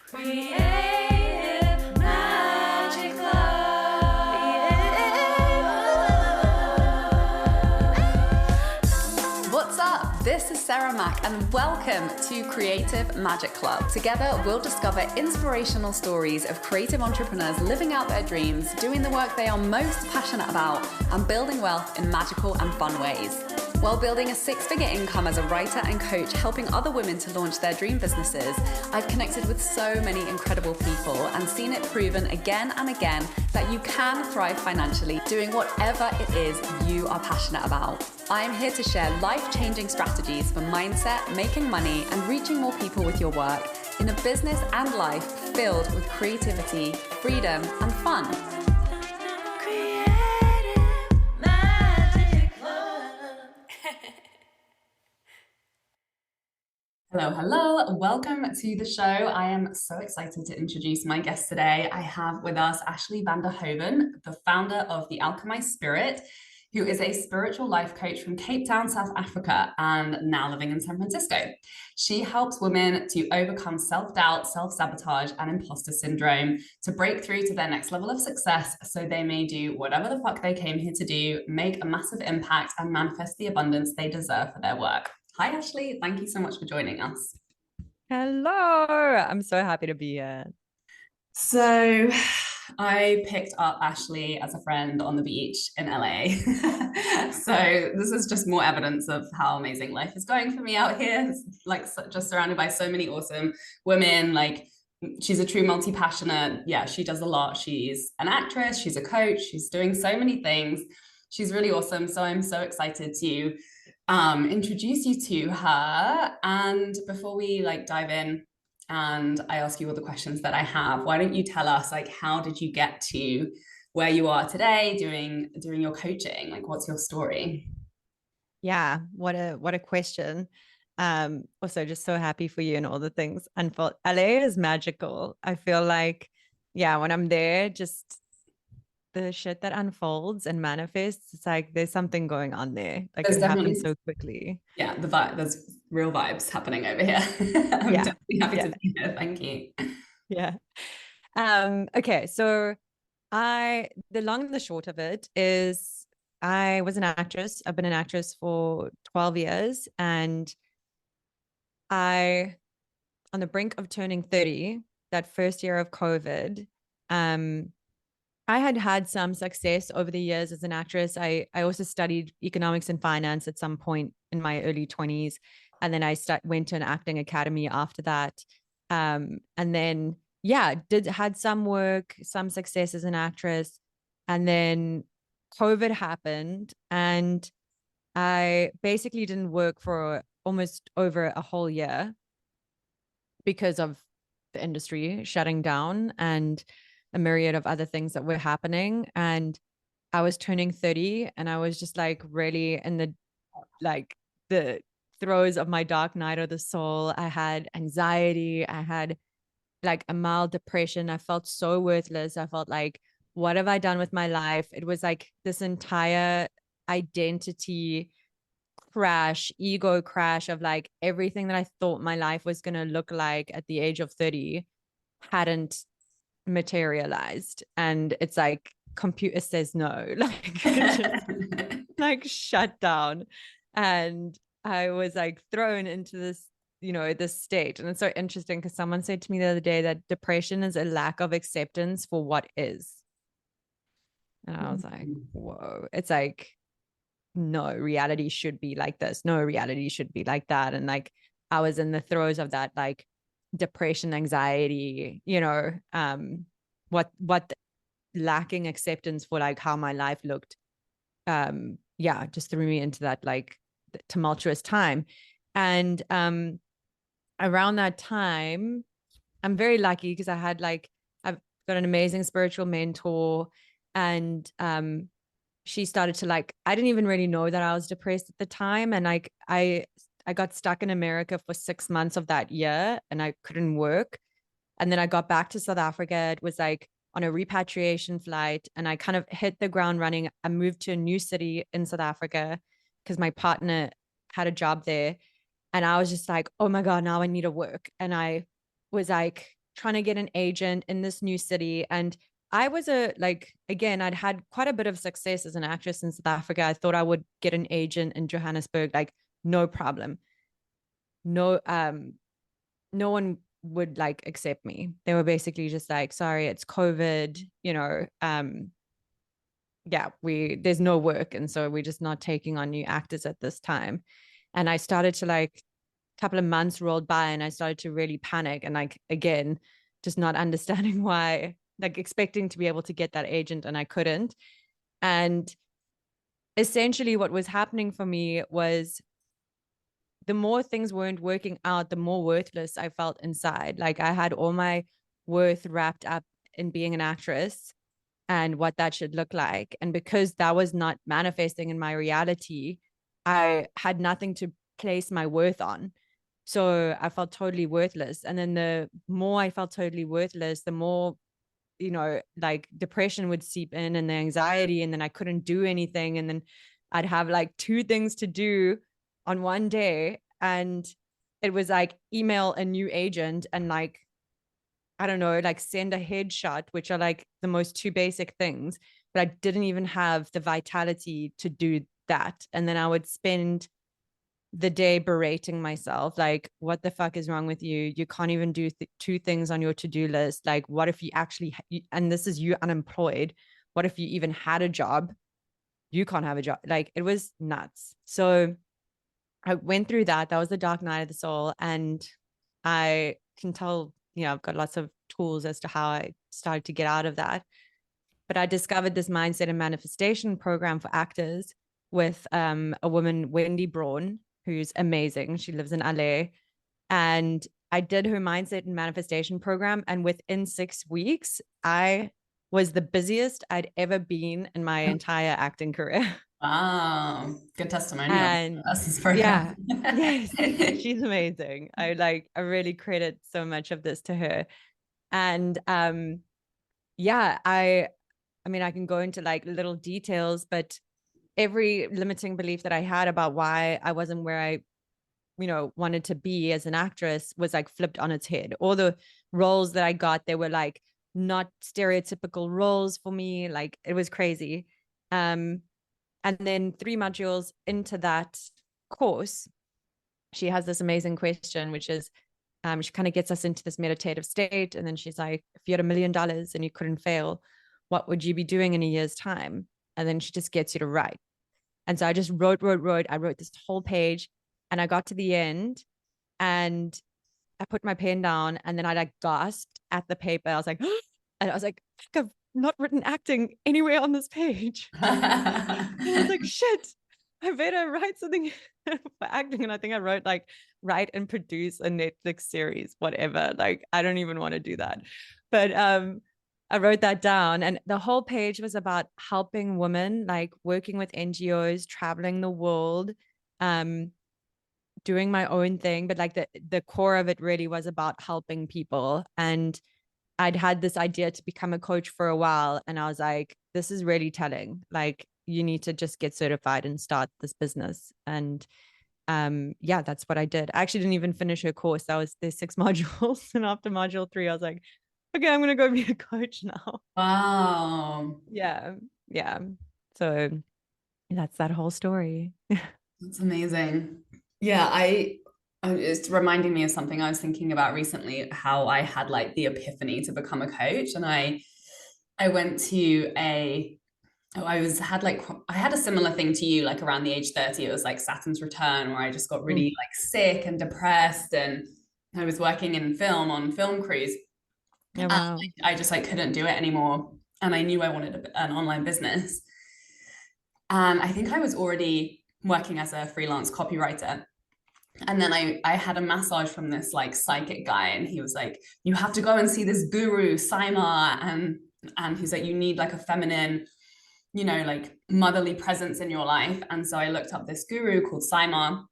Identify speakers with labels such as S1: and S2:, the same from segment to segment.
S1: Creative Magic Club.
S2: What's up? This is Sarah Mack and welcome to Creative Magic Club. Together, we'll discover inspirational stories of creative entrepreneurs living out their dreams, doing the work they are most passionate about, and building wealth in magical and fun ways. While building a six-figure income as a writer and coach, helping other women to launch their dream businesses, I've connected with so many incredible people and seen it proven again and again that you can thrive financially doing whatever it is you are passionate about. I'm here to share life-changing strategies for mindset, making money, and reaching more people with your work in a business and life filled with creativity, freedom, and fun. Hello. Welcome to the show. I am so excited to introduce my guest today. I have with us Ashleigh Van der Hovenwho, the founder of The Alchemized Spirit, who is a spiritual life coach from Cape Town, South Africa, and now living in San Francisco. She helps women to overcome self-doubt, self-sabotage, and imposter syndrome to break through to their next level of success so they may do whatever the fuck they came here to do, make a massive impact, and manifest the abundance they deserve for their work. Hi, Ashleigh. Thank you so much for joining us.
S3: Hello. I'm so happy to be here.
S2: So I picked up Ashleigh as a friend on the beach in LA. So this is just more evidence of how amazing life is going for me out here. It's like just surrounded by so many awesome women. Like she's a true multi-passionate. Yeah, she does a lot. She's an actress. She's a coach. She's doing so many things. She's really awesome. So I'm so excited to introduce you to her. And before we dive in and I ask you all the questions that I have, why don't you tell us how did you get to where you are today doing your coaching? What's your story?
S3: Yeah, what a question. Also just so happy for you and all the things unfold. LA is magical. I feel like, yeah, when I'm there, just the shit that unfolds and manifests, it's like there's something going on there.
S2: There's
S3: it happens so quickly.
S2: Yeah, the vibe, there's real vibes happening over here. I'm definitely happy to be here. Thank you.
S3: Yeah. Okay, so the long and the short of it is I was an actress. I've been an actress for 12 years, and on the brink of turning 30, that first year of COVID, I had some success over the years as an actress. I also studied economics and finance at some point in my early 20s. And then I went to an acting academy after that. And then, had some work, some success as an actress. And then COVID happened and I basically didn't work for almost over a whole year because of the industry shutting down and a myriad of other things that were happening. And I was turning 30 and I was just really in the throes of my dark night of the soul. I had anxiety. I had a mild depression. I felt so worthless. I felt like, what have I done with my life? It was this entire identity crash, ego crash of everything that I thought my life was going to look like at the age of 30 hadn't materialized. And it's computer says no, just, shut down. And I was thrown into this, this state. And it's so interesting because someone said to me the other day that depression is a lack of acceptance for what is. And I was like, whoa, it's no, reality should be like this. No, reality should be like that. And I was in the throes of that, depression, anxiety, what lacking acceptance for how my life looked, just threw me into that tumultuous time. And around that time, I'm very lucky because I've got an amazing spiritual mentor, and she started to I didn't even really know that I was depressed at the time, and I got stuck in America for 6 months of that year and I couldn't work. And then I got back to South Africa. It was on a repatriation flight and I kind of hit the ground running. I moved to a new city in South Africa because my partner had a job there. And I was just oh my God, now I need to work. And I was trying to get an agent in this new city. And I was again, I'd had quite a bit of success as an actress in South Africa. I thought I would get an agent in Johannesburg, like no problem. No, no one would like accept me. They were basically just like, sorry, it's COVID, yeah, there's no work. And so we're just not taking on new actors at this time. And I started to like, a couple of months rolled by and I started to really panic and like, again, just not understanding why, like expecting to be able to get that agent and I couldn't. And essentially what was happening for me was the more things weren't working out, the more worthless I felt inside. Like I had all my worth wrapped up in being an actress and what that should look like. And because that was not manifesting in my reality, I had nothing to place my worth on. So I felt totally worthless. And then the more I felt totally worthless, the more, like depression would seep in and the anxiety, and then I couldn't do anything. And then I'd have like two things to do on one day. And it was like email a new agent and like, I don't know, like send a headshot, which are like the most two basic things. But I didn't even have the vitality to do that. And then I would spend the day berating myself, like, what the fuck is wrong with you? You can't even do two things on your to-do list. Like, what if you actually, and this is you unemployed, what if you even had a job? You can't have a job. Like, it was nuts. So I went through that. That was the dark night of the soul. And I can tell, I've got lots of tools as to how I started to get out of that. But I discovered this mindset and manifestation program for actors with a woman, Wendy Braun, who's amazing. She lives in LA. And I did her mindset and manifestation program. And within 6 weeks, I was the busiest I'd ever been in my entire acting career.
S2: Wow, good testimonial.
S3: And
S2: That's this program.
S3: yeah, yes, she's amazing. I really credit so much of this to her. And yeah, I mean, I can go into like little details, but every limiting belief that I had about why I wasn't where I, wanted to be as an actress was like flipped on its head. All the roles that I got, they were like not stereotypical roles for me. Like it was crazy. And then 3 modules into that course, she has this amazing question, which is, she kind of gets us into this meditative state. And then she's like, if you had $1 million and you couldn't fail, what would you be doing in a year's time? And then she just gets you to write. And so I just wrote. I wrote this whole page and I got to the end and I put my pen down and then I like gasped at the paper. I was like, and I was like, I've not written acting anywhere on this page. And I was like, shit, I better write something for acting. And I think I wrote like, write and produce a Netflix series, whatever. Like, I don't even want to do that. But I wrote that down. And the whole page was about helping women, like working with NGOs, traveling the world, doing my own thing. But like the core of it really was about helping people. And I'd had this idea to become a coach for a while. And I was like, this is really telling. Like, you need to just get certified and start this business. And yeah, that's what I did. I actually didn't even finish her course. That was the 6 modules. And after module 3, I was like, okay, I'm going to go be a coach now.
S2: Wow.
S3: Yeah. Yeah. So that's that whole story.
S2: That's amazing. Yeah, it's reminding me of something I was thinking about recently, how I had like the epiphany to become a coach. And I went to I had a similar thing to you, like around the age 30. It was like Saturn's return, where I just got really like sick and depressed. And I was working in film on film crews.
S3: Yeah, wow.
S2: I just like couldn't do it anymore. And I knew I wanted an online business. And I think I was already working as a freelance copywriter. And then I had a massage from this like psychic guy, and he was like, you have to go and see this guru, Saima. And he's like, you need like a feminine, like motherly presence in your life. And so I looked up this guru called Saima,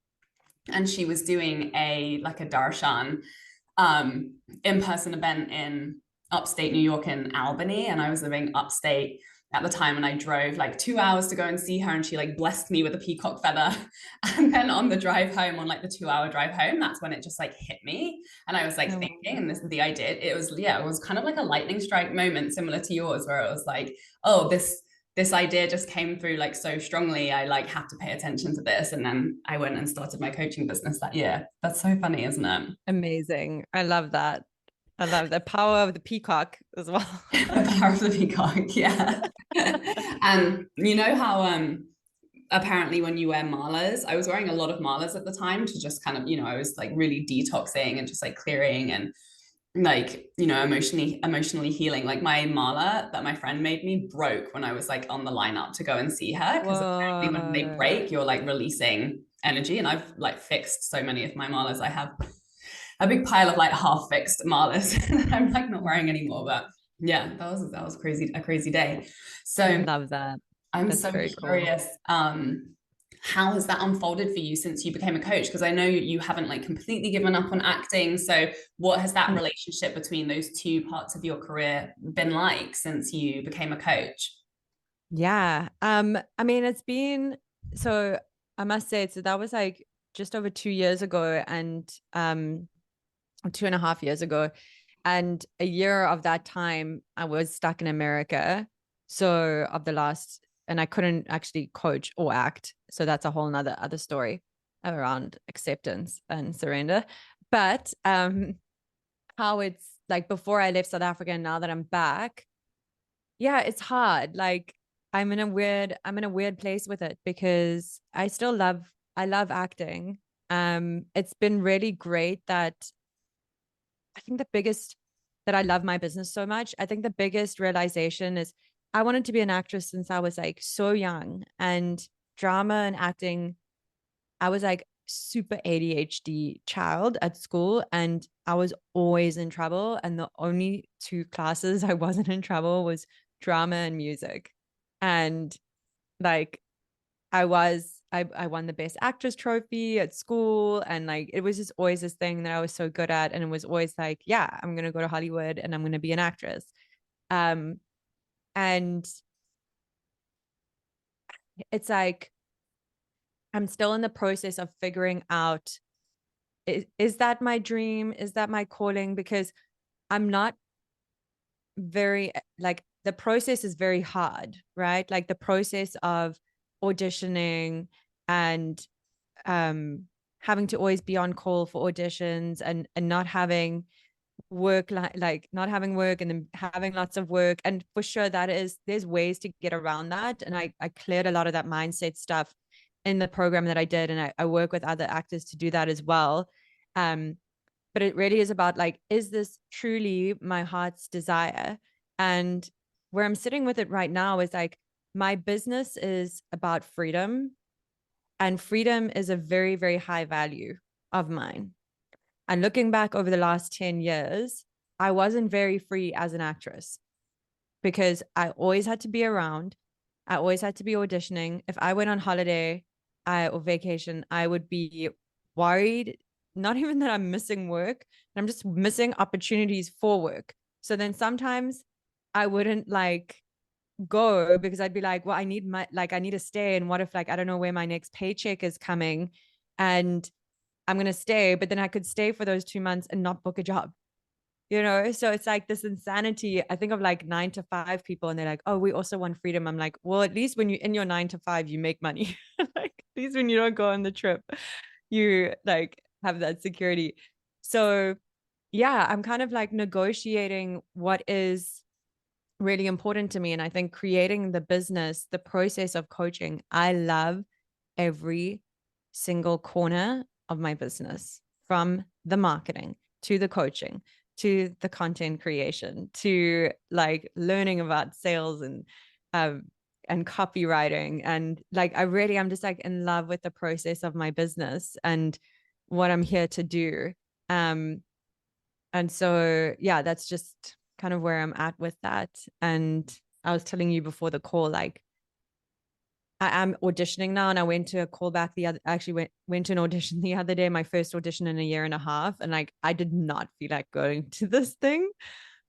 S2: and she was doing a darshan in-person event in upstate New York in Albany, and I was living upstate. at the time, and I drove like 2 hours to go and see her, and she like blessed me with a peacock feather. And then on the drive home, on like the 2 hour drive home, that's when it just like hit me. And I was like
S3: Oh,
S2: thinking, and this is the idea. It was, yeah, it was kind of like a lightning strike moment, similar to yours, where it was like, oh, this idea just came through like so strongly. I like had to pay attention to this. And then I went and started my coaching business that year. That's so funny, isn't it?
S3: amazing. I love that. I love the power of the peacock as well.
S2: The power of the peacock, yeah. And you know how apparently when you wear malas, I was wearing a lot of malas at the time to just kind of, I was like really detoxing and just like clearing and like, emotionally healing. Like my mala that my friend made me broke when I was like on the lineup to go and see her, because apparently when they
S3: Whoa.
S2: break, you're like releasing energy. And I've like fixed so many of my malas. I have a big pile of like half fixed malas that I'm like not wearing anymore. But yeah, that was crazy, a crazy day.
S3: I
S2: So
S3: love that.
S2: I'm
S3: That's
S2: so
S3: very cool.
S2: curious. How has that unfolded for you since you became a coach? Because I know you haven't like completely given up on acting. So what has that
S3: Mm.
S2: relationship between those two parts of your career been like since you became a coach?
S3: Yeah. I mean, it's been so I must say, so that was like just over 2 years ago and 2.5 years ago. And a year of that time, I was stuck in America. So of the last, and I couldn't actually coach or act. So that's a whole nother other story around acceptance and surrender. But how it's like before I left South Africa and now that I'm back, yeah, it's hard. Like I'm in a weird place with it because I love acting. It's been really great that I think the biggest that I love my business so much. I think the biggest realization is I wanted to be an actress since I was like so young, and drama and acting, I was like super ADHD child at school and I was always in trouble. And the only two classes I wasn't in trouble was drama and music. And like I won the best actress trophy at school, and like it was just always this thing that I was so good at, and it was always like, yeah, I'm gonna go to Hollywood and I'm gonna be an actress. Um and it's like I'm still in the process of figuring out, is that my dream? Is that my calling? Because I'm not very like the process is very hard, right? Like the process of auditioning and um having to always be on call for auditions and not having work, like not having work and then having lots of work. And for sure there's ways to get around that, and I cleared a lot of that mindset stuff in the program that I did, and I work with other actors to do that as well. um but it really is about like, is this truly my heart's desire? And where I'm sitting with it right now is like, my business is about freedom, and freedom is a very, very high value of mine. And looking back over the last 10 years, I wasn't very free as an actress because I always had to be around. I always had to be auditioning. If I went on holiday or vacation, I would be worried, not even that I'm missing work, I'm just missing opportunities for work. So then sometimes I wouldn't like go because I'd be like, well, I need to stay. And what if like, I don't know where my next paycheck is coming and I'm going to stay, but then I could stay for those 2 months and not book a job. So it's like this insanity. I think of like 9 to 5 people and they're like, oh, we also want freedom. I'm like, well, at least when you in your 9 to 5, you make money. Like at least when you don't go on the trip, you like have that security. So yeah, I'm kind of like negotiating what is really important to me. And I think creating the business, the process of coaching, I love every single corner of my business, from the marketing to the coaching to the content creation to like learning about sales and copywriting. And like I'm just like in love with the process of my business and what I'm here to do. um and so, yeah, that's just kind of where I'm at with that. And I was telling you before the call, like I am auditioning now, and I went to a callback actually went to an audition the other day, my first audition in a year and a half. And like, I did not feel like going to this thing,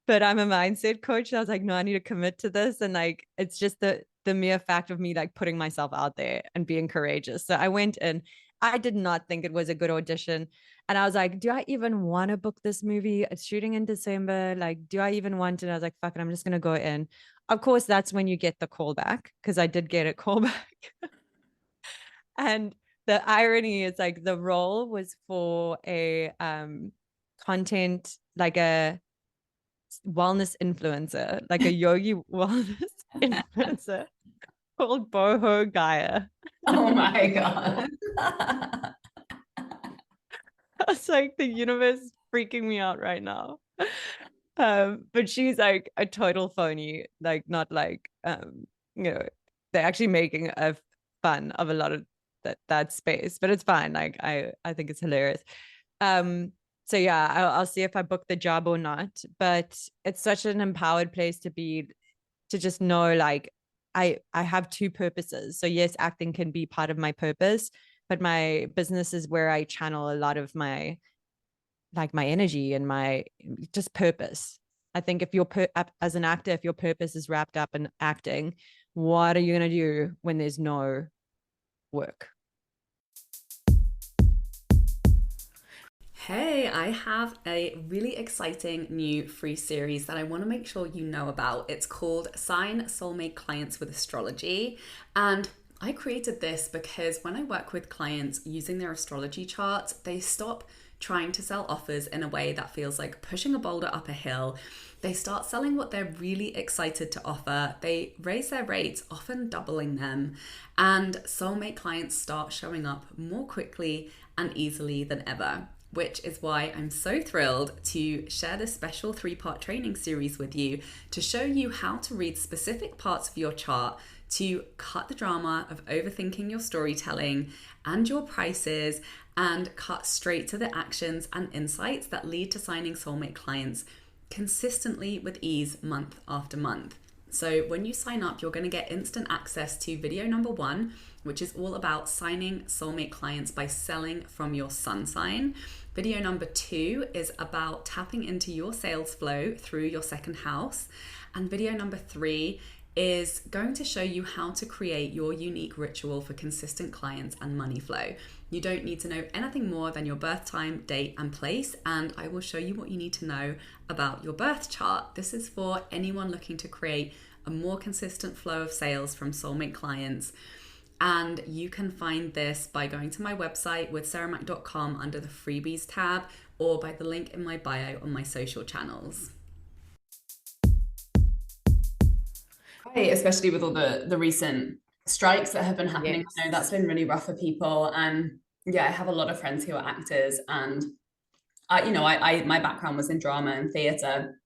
S3: but I'm a mindset coach. I was like, no, I need to commit to this. And like, it's just the mere fact of me like putting myself out there and being courageous. So I went in. I did not think it was a good audition. And I was like, do I even want to book this movie? It's shooting in December. Like, do I even want it? And I was like, fuck it, I'm just gonna go in. Of course, that's when you get the call back, because I did get a call back. And the irony is like the role was for a content, like a wellness influencer, like a yogi wellness influencer called Boho Gaia.
S2: Oh my God.
S3: I was like, the universe is freaking me out right now. But she's like a total phony, like not like you know, they're actually making a fun of a lot of that space, but it's fine. Like I think it's hilarious. So yeah, I'll see if I book the job or not. But it's such an empowered place to be, to just know like I have two purposes. So yes, acting can be part of my purpose, but my business is where I channel a lot of my like my energy and my just purpose. I think if you're as an actor, if your purpose is wrapped up in acting, what are you going to do when there's no work?
S2: Hey, I have a really exciting new free series that I want to make sure you know about. It's called Sign Soulmate Clients with Astrology. And I created this because when I work with clients using their astrology charts, they stop trying to sell offers in a way that feels like pushing a boulder up a hill. They start selling what they're really excited to offer. They raise their rates, often doubling them. And soulmate clients start showing up more quickly and easily than ever, which is why I'm so thrilled to share this special 3-part training series with you to show you how to read specific parts of your chart to cut the drama of overthinking your storytelling and your prices, and cut straight to the actions and insights that lead to signing soulmate clients consistently with ease month after month. So when you sign up, you're going to get instant access to video number 1, which is all about signing soulmate clients by selling from your sun sign. Video number 2 is about tapping into your sales flow through your second house. And video number 3 is going to show you how to create your unique ritual for consistent clients and money flow. You don't need to know anything more than your birth time, date, and place, and I will show you what you need to know about your birth chart. This is for anyone looking to create a more consistent flow of sales from soulmate clients. And you can find this by going to my website withsarahmac.com under the freebies tab, or by the link in my bio on my social channels. Right, especially with all the recent strikes that have been happening.
S3: Yes.
S2: I know that's been really rough for people. And yeah, I have a lot of friends who are actors, and I my background was in drama and theatre.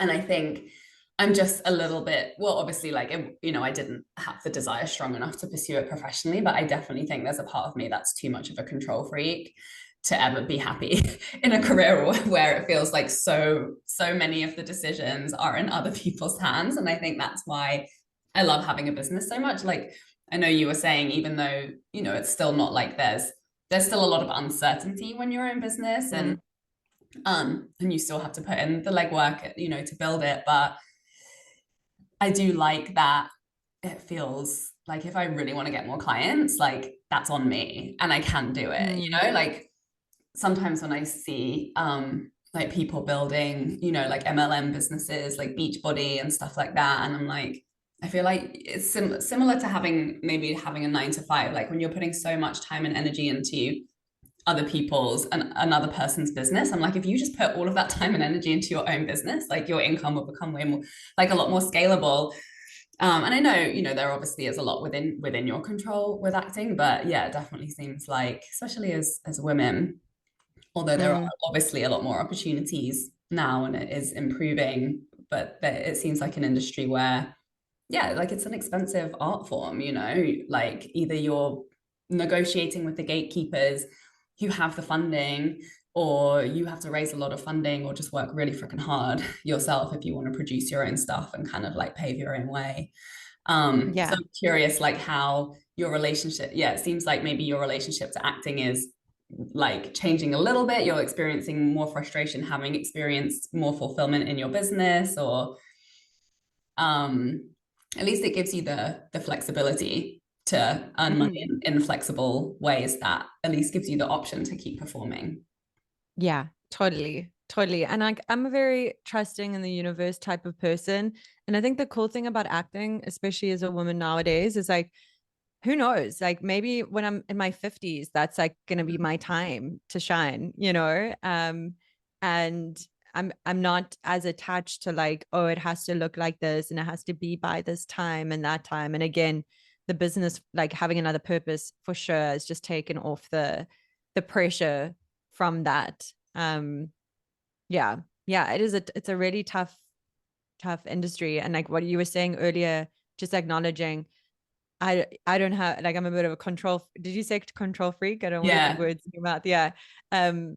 S2: And I think I'm just a little bit, well, obviously, like, I didn't have the desire strong enough to pursue it professionally, but I definitely think there's a part of me that's too much of a control freak to ever be happy in a career where it feels like so many of the decisions are in other people's hands. And I think that's why I love having a business so much. Like, I know you were saying, even though, it's still not like there's still a lot of uncertainty when you're in business, and you still have to put in the legwork, to build it. But I do like that it feels like if I really want to get more clients, like that's on me and I can do it, like sometimes when I see like people building, like MLM businesses like Beachbody and stuff like that, and I'm like, I feel like it's similar to having a 9-to-5, like when you're putting so much time and energy into other people's and another person's business. I'm like, if you just put all of that time and energy into your own business, like your income will become way more, like a lot more scalable. And I know, there obviously is a lot within your control with acting, but yeah, it definitely seems like, especially as women, although there are obviously a lot more opportunities now and it is improving, but it seems like an industry where, yeah, like it's an expensive art form, like either you're negotiating with the gatekeepers who have the funding, or you have to raise a lot of funding, or just work really freaking hard yourself if you want to produce your own stuff and kind of like pave your own way. So I'm curious, like how your relationship, it seems like maybe your relationship to acting is like changing a little bit, you're experiencing more frustration having experienced more fulfillment in your business, or at least it gives you the flexibility to earn money in flexible ways that at least gives you the option to keep performing.
S3: Yeah, totally. Totally. And like I'm a very trusting in the universe type of person. And I think the cool thing about acting, especially as a woman nowadays, is like, who knows? Like maybe when I'm in my 50s, that's like gonna be my time to shine, you know? And I'm not as attached to like, oh, it has to look like this and it has to be by this time and that time. And again, the business, like having another purpose for sure has just taken off the pressure from that. Yeah. Yeah, it's a really tough industry. And like what you were saying earlier, just acknowledging I don't have like I'm a bit of a control. Did you say control freak? I don't want to put
S2: Yeah.
S3: words in your mouth. Yeah. Um,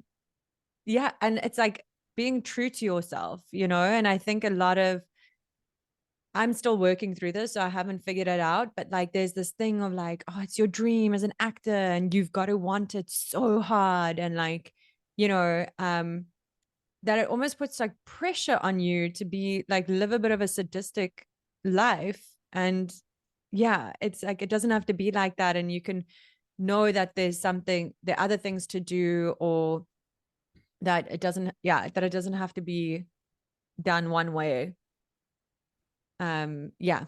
S3: yeah. And it's like being true to yourself, you know, and I think a lot of I'm still working through this, so I haven't figured it out. But like there's this thing of like, oh, it's your dream as an actor, and you've got to want it so hard. And like, you know, that it almost puts like pressure on you to be like live a bit of a sadistic life. And yeah, it's like it doesn't have to be like that. And you can know that there are other things to do, or that it doesn't, yeah, that it doesn't have to be done one way. Yeah,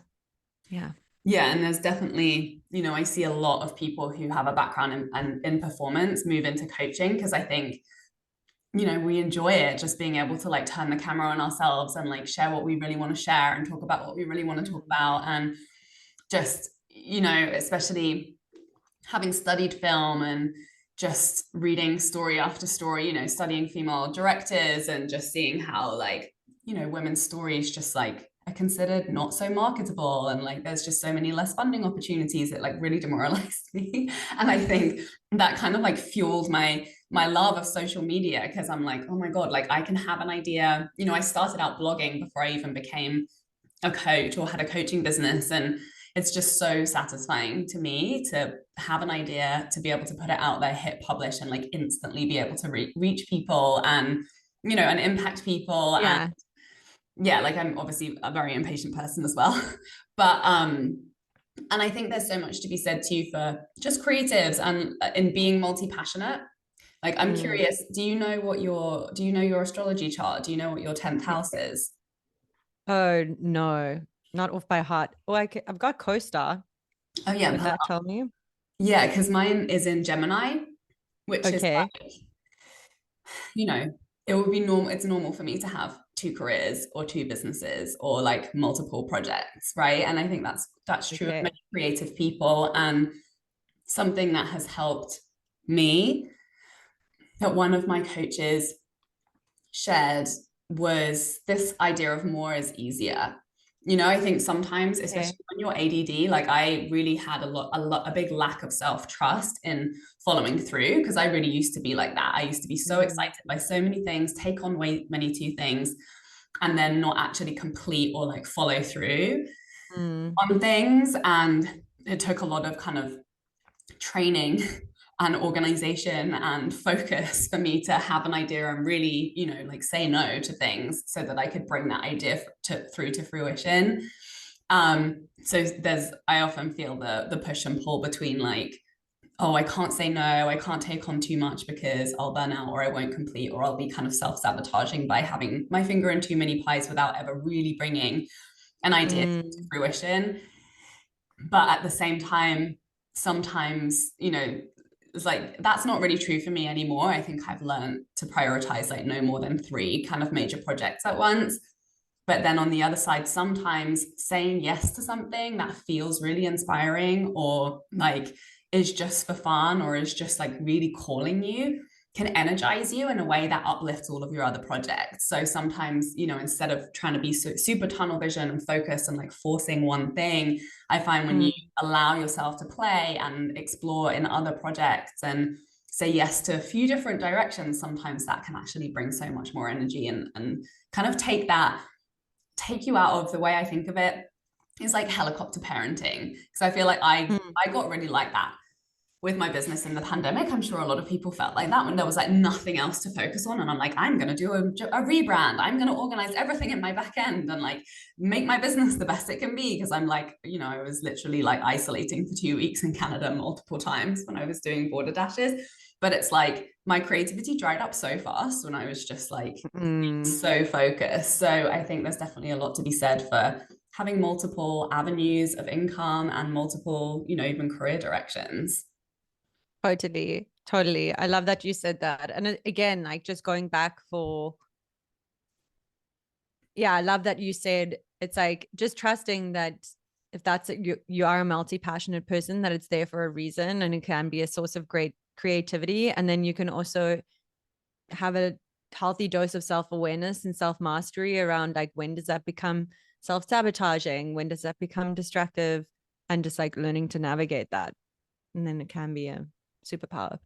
S3: yeah.
S2: Yeah, and there's definitely, I see a lot of people who have a background in performance move into coaching because I think, we enjoy it just being able to like turn the camera on ourselves and like share what we really want to share and talk about what we really want to talk about. And just, especially having studied film and just reading story after story, studying female directors and just seeing how like, women's stories just like are considered not so marketable, and like there's just so many less funding opportunities. It like really demoralized me. And I think that kind of like fueled my love of social media, because I'm like, oh my God, like I can have an idea. I started out blogging before I even became a coach or had a coaching business, and it's just so satisfying to me to have an idea, to be able to put it out there, hit publish, and like instantly be able to reach people and and impact people. And
S3: Yeah.
S2: yeah, like I'm obviously a very impatient person as well. But and I think there's so much to be said too for just creatives and in being multi-passionate. Like I'm
S3: Mm.
S2: curious, do you know your astrology chart? Do you know what your 10th house is?
S3: Oh no, not off by heart. Oh, I've got co-star.
S2: Oh yeah,
S3: Would that tell me?
S2: yeah, because mine is in Gemini, which is
S3: Okay.
S2: like, you know, it would be normal. It's normal for me to have two careers or two businesses or like multiple projects, right? And I think that's true of
S3: Okay.
S2: many creative people, and something that has helped me, that one of my coaches shared, was this idea of more is easier. I think sometimes,
S3: Okay.
S2: especially when you're ADD, like I really had a big lack of self-trust in following through, because I really used to be like that. I used to be so
S3: Mm.
S2: excited by so many things, take on way many two things, and then not actually complete or like follow through
S3: Mm.
S2: on things. And it took a lot of kind of training and organization and focus for me to have an idea and really, like say no to things so that I could bring that idea through to fruition. So I often feel the push and pull between like, oh, I can't say no, I can't take on too much because I'll burn out or I won't complete, or I'll be kind of self-sabotaging by having my finger in too many pies without ever really bringing an idea to
S3: Mm.
S2: fruition. But at the same time, sometimes, it's like that's not really true for me anymore. I think I've learned to prioritize like no more than three kind of major projects at once. But then on the other side, sometimes saying yes to something that feels really inspiring or like is just for fun or is just like really calling you can energize you in a way that uplifts all of your other projects. So sometimes, instead of trying to be super tunnel vision and focus and like forcing one thing, I find when you
S3: Mm.
S2: allow yourself to play and explore in other projects and say yes to a few different directions, sometimes that can actually bring so much more energy and kind of take you out of, the way I think of it is like helicopter parenting. Because I feel like I
S3: Mm.
S2: got really like that with my business in the pandemic, I'm sure a lot of people felt like that when there was like nothing else to focus on. And I'm like, I'm going to do a rebrand. I'm going to organize everything in my back end and like make my business the best it can be. Because I'm like, you know, I was literally like isolating for 2 weeks in Canada multiple times when I was doing border dashes. But it's like my creativity dried up so fast when I was just like so focused. So I think there's definitely a lot to be said for having multiple avenues of income and multiple, you know, even career directions.
S3: Totally, totally. I love that you said that. And again, like just going back for, yeah, I love that you said it's like just trusting that if that's you are a multi-passionate person, that it's there for a reason and it can be a source of great creativity. And then you can also have a healthy dose of self-awareness and self-mastery around like when does that become self-sabotaging? When does that become destructive? And just like learning to navigate that. And then it can be a superpower.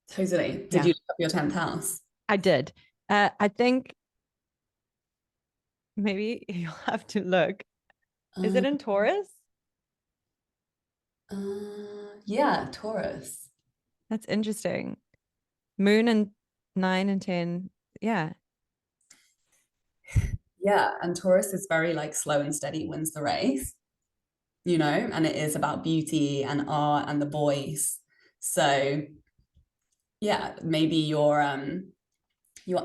S2: Totally. Did
S3: Yeah,
S2: you look up your 10th house?
S3: I did. I think maybe you'll have to look. Is
S2: Uh,
S3: it in Taurus?
S2: yeah, Taurus.
S3: That's interesting. Moon and 9 and 10. Yeah.
S2: Yeah, and Taurus is very like slow and steady wins the race, you know, and it is about beauty and art and the voice. So yeah, maybe your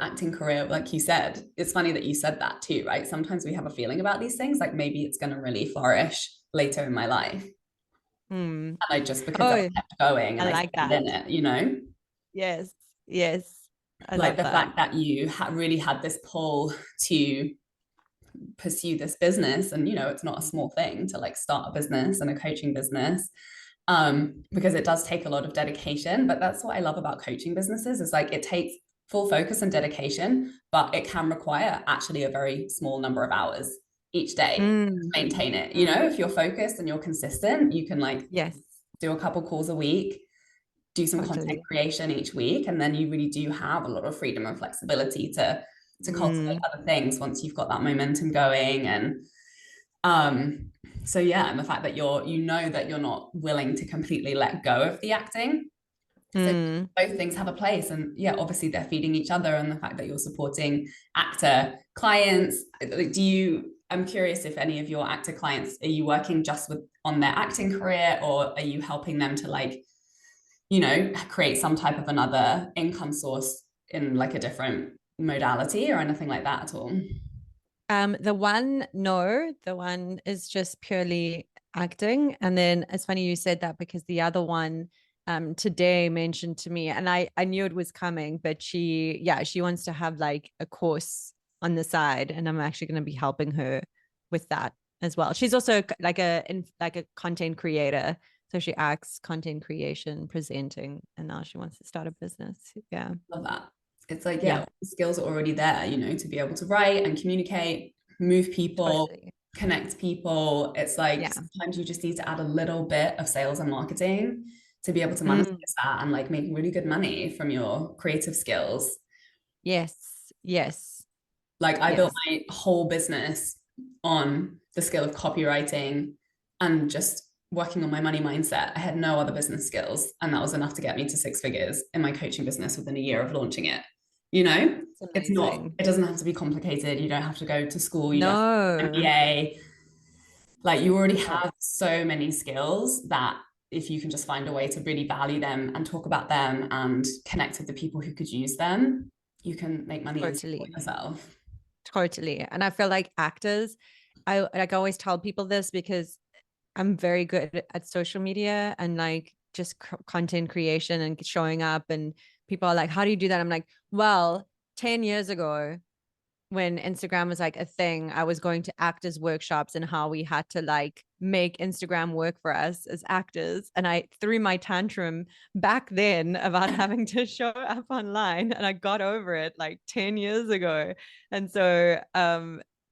S2: acting career, like you said, it's funny that you said that too, right? Sometimes we have a feeling about these things, like maybe it's going to really flourish later in my life.
S3: Hmm.
S2: And I just because I
S3: Oh,
S2: kept going
S3: I
S2: and I
S3: like
S2: stayed in
S3: that.
S2: it, you know,
S3: Yes. Yes. I
S2: like
S3: love
S2: the
S3: that.
S2: fact that you really had this pull to pursue this business, and you know, it's not a small thing to like start a business and a coaching business, because it does take a lot of dedication. But that's what I love about coaching businesses is like it takes full focus and dedication, but it can require actually a very small number of hours each day
S3: Mm.
S2: to maintain it. You know,
S3: Mm.
S2: if you're focused and you're consistent, you can like
S3: Yes.
S2: do a couple calls a week, do some content
S3: Totally.
S2: creation each week, and then you really do have a lot of freedom and flexibility to cultivate
S3: Mm.
S2: other things once you've got that momentum going. And um so yeah, and the fact that you know that you're not willing to completely let go of the acting, so
S3: Mm.
S2: both things have a place, and yeah, obviously they're feeding each other. And the fact that you're supporting actor clients, like, I'm curious if any of your actor clients, are you working just with on their acting career, or are you helping them to like, you know, create some type of another income source in like a different modality or anything like that at all?
S3: The one, no, the one is just purely acting. And then it's funny you said that because the other one today mentioned to me, and I knew it was coming, but she wants to have like a course on the side, and I'm actually going to be helping her with that as well. She's also like a content creator. So she acts, content creation, presenting, and now she wants to start a business. Yeah.
S2: Love that. It's like, yeah,
S3: Yeah,
S2: all the skills are already there, you know, to be able to write and communicate, move people,
S3: totally.
S2: connect people. It's like
S3: Yeah.
S2: sometimes you just need to add a little bit of sales and marketing to be able to monetize
S3: Mm.
S2: that and like make really good money from your creative skills.
S3: Yes. Yes.
S2: Like I built
S3: Yes.
S2: my whole business on the skill of copywriting and just working on my money mindset. I had no other business skills, and that was enough to get me to six figures in my coaching business within a year of launching it. You know,
S3: It's
S2: it's not,
S3: amazing.
S2: it doesn't have to be complicated. You don't have to go to school, you don't have to do an
S3: No,
S2: MBA. Like you already
S3: no,
S2: have so many skills that if you can just find a way to really value them and talk about them and connect with the people who could use them, you can make money and support
S3: totally,
S2: yourself.
S3: totally. And I feel like actors, I like always tell people this because I'm very good at social media and like just content creation and showing up. And people are like, how do you do that? I'm like, well, 10 years ago, when Instagram was like a thing, I was going to actors workshops and how we had to like make Instagram work for us as actors. And I threw my tantrum back then about having to show up online, and I got over it like 10 years ago. And so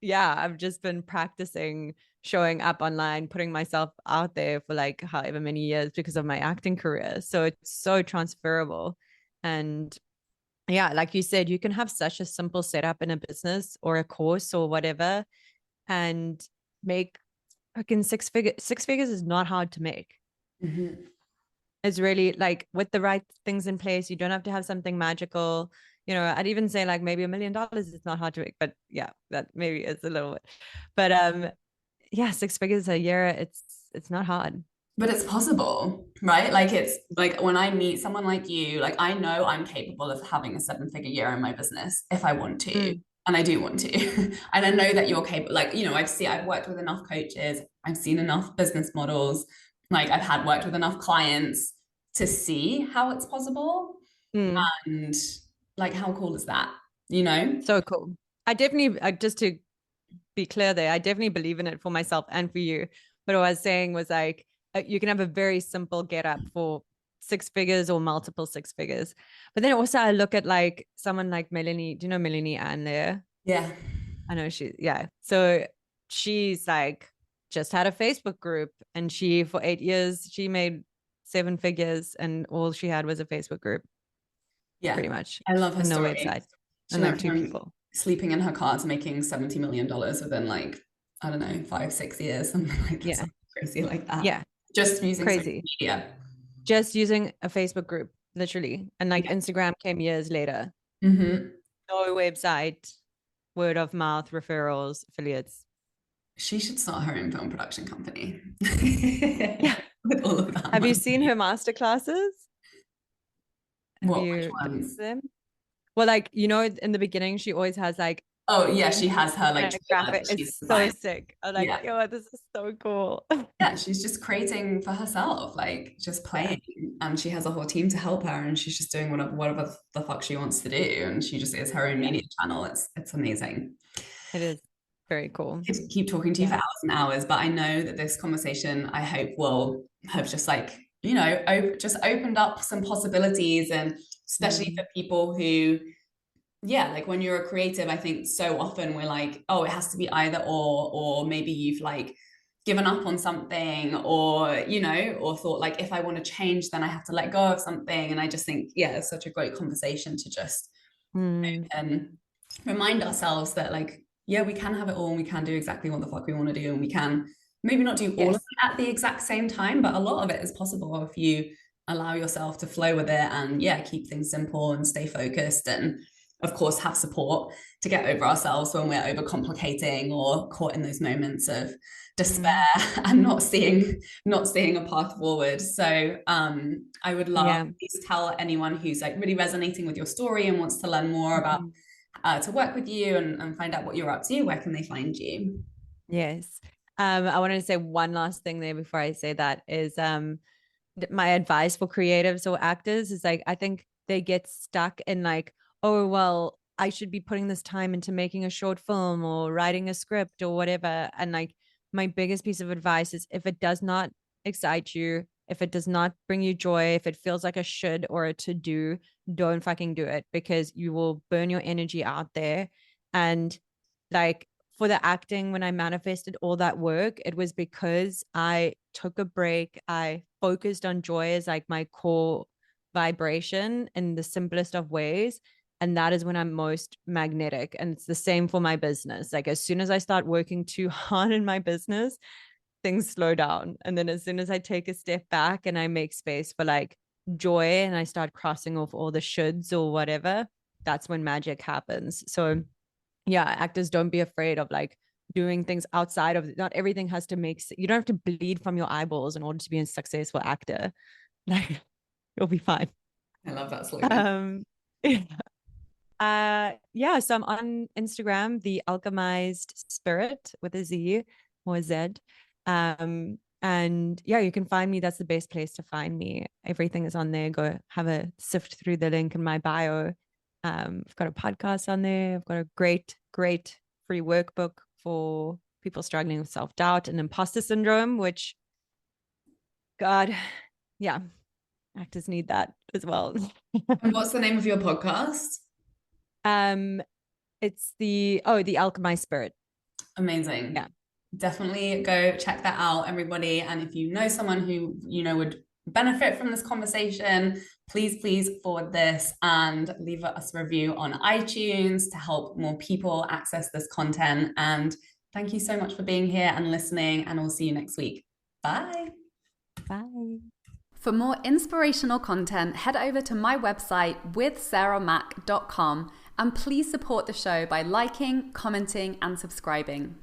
S3: yeah, I've just been practicing showing up online, putting myself out there for like however many years because of my acting career. So it's so transferable. And yeah, like you said, you can have such a simple setup in a business or a course or whatever and make fucking six figures. Six figures is not hard to make.
S2: Mm-hmm.
S3: is really like with the right things in place. You don't have to have something magical. I'd even say like maybe $1 million is not hard to make, but yeah, that maybe is a little bit. But yeah, 6 figures a year, it's not hard.
S2: But it's possible, right? Like it's like when I meet someone like you, like I know I'm capable of having a 7 figure year in my business if I want to.
S3: Mm,
S2: And I do want to. And I know that you're capable. Like, I've worked with enough coaches, I've seen enough business models, like I've had worked with enough clients to see how it's possible.
S3: mm.
S2: And like, how cool is that? You know?
S3: So cool. I definitely, just to be clear there, I definitely believe in it for myself and for you. But what I was saying was like, you can have a very simple get up for 6 figures or multiple 6 figures. But then also I look at like someone like Melanie. Do you know Melanie Ann there?
S2: Yeah.
S3: I know yeah. So she's like just had a Facebook group, and she, for 8 years, she made 7 figures, and all she had was a Facebook group,
S2: Yeah.
S3: pretty much,
S2: I love her
S3: and no
S2: story.
S3: website,
S2: She
S3: and like
S2: went
S3: two
S2: from
S3: people.
S2: sleeping in her car to making $70 million within like, I don't know, 5, 6 years, something like that.
S3: Yeah.
S2: Something crazy like that.
S3: Yeah.
S2: Just using social
S3: Crazy.
S2: media.
S3: Just using a Facebook group, literally. And like
S2: Yeah.
S3: Instagram came years later.
S2: Mm-hmm.
S3: No website, word of mouth, referrals, affiliates.
S2: She should start her own film production company
S3: Yeah.
S2: with all of that
S3: Have you
S2: money.
S3: seen her master classes? Have
S2: What, which
S3: you done
S2: ones?
S3: them? Well, like, in the beginning, she always has like
S2: Oh, yeah, she has her like
S3: a
S2: trailer
S3: graphic.
S2: that she's
S3: It's so
S2: designed.
S3: sick. I'm like,
S2: Yeah.
S3: yo, this is so cool.
S2: Yeah, she's just creating for herself, like just
S3: Yeah,
S2: playing, and she has a whole team to help her, and she's just doing whatever the fuck she wants to do, and she just is her own
S3: yeah,
S2: media channel. It's amazing.
S3: it is very cool.
S2: Could keep talking to you for
S3: Yeah.
S2: hours and hours, but I know that this conversation, I hope, will have just like just opened up some possibilities, and especially
S3: Mm.
S2: for people who, yeah, like when you're a creative, I think so often we're like, oh, it has to be either or maybe you've like given up on something, or thought like, if I want to change, then I have to let go of something. And I just think, yeah, it's such a great conversation to just
S3: Mm.
S2: remind ourselves that like, yeah, we can have it all, and we can do exactly what the fuck we want to do, and we can maybe not do all of
S3: Yes.
S2: it at the exact same time, but a lot of it is possible if you allow yourself to flow with it, and yeah, keep things simple and stay focused, and of course have support to get over ourselves when we're overcomplicating or caught in those moments of despair
S3: Mm.
S2: and not seeing a path forward. So I would love,
S3: Yeah.
S2: please tell anyone who's like really resonating with your story and wants to learn more about
S3: Mhm.
S2: to work with you, and find out what you're up to, where can they find you?
S3: Yes. I wanted to say one last thing there before I say that is my advice for creatives or actors is like, I think they get stuck in like, oh, well, I should be putting this time into making a short film or writing a script or whatever. And like, my biggest piece of advice is, if it does not excite you, if it does not bring you joy, if it feels like a should or a to do, don't fucking do it, because you will burn your energy out there. And like, for the acting, when I manifested all that work, it was because I took a break. I focused on joy as like my core vibration in the simplest of ways. And that is when I'm most magnetic. And it's the same for my business. Like, as soon as I start working too hard in my business, things slow down. And then as soon as I take a step back and I make space for like joy, and I start crossing off all the shoulds or whatever, that's when magic happens. So yeah, actors, don't be afraid of like doing things outside of, not everything has to make, you don't have to bleed from your eyeballs in order to be a successful actor. Like, you'll be fine.
S2: I love that slogan.
S3: Um yeah, so I'm on Instagram, the alchemized spirit, with a Z or a Z. And yeah, you can find me. That's the best place to find me. Everything is on there. Go have a sift through the link in my bio. I've got a podcast on there. I've got a great, great free workbook for people struggling with self-doubt and imposter syndrome, which, God, yeah, actors need that as well.
S2: And what's the name of your podcast?
S3: um, it's the Alchemized Spirit.
S2: Amazing.
S3: Yeah.
S2: Definitely go check that out, everybody. And if you know someone who would benefit from this conversation, please forward this and leave us a review on iTunes to help more people access this content. And thank you so much for being here and listening, and we'll see you next week. Bye.
S3: Bye.
S2: For more inspirational content, head over to my website withsarahmac.com and please support the show by liking, commenting, and subscribing.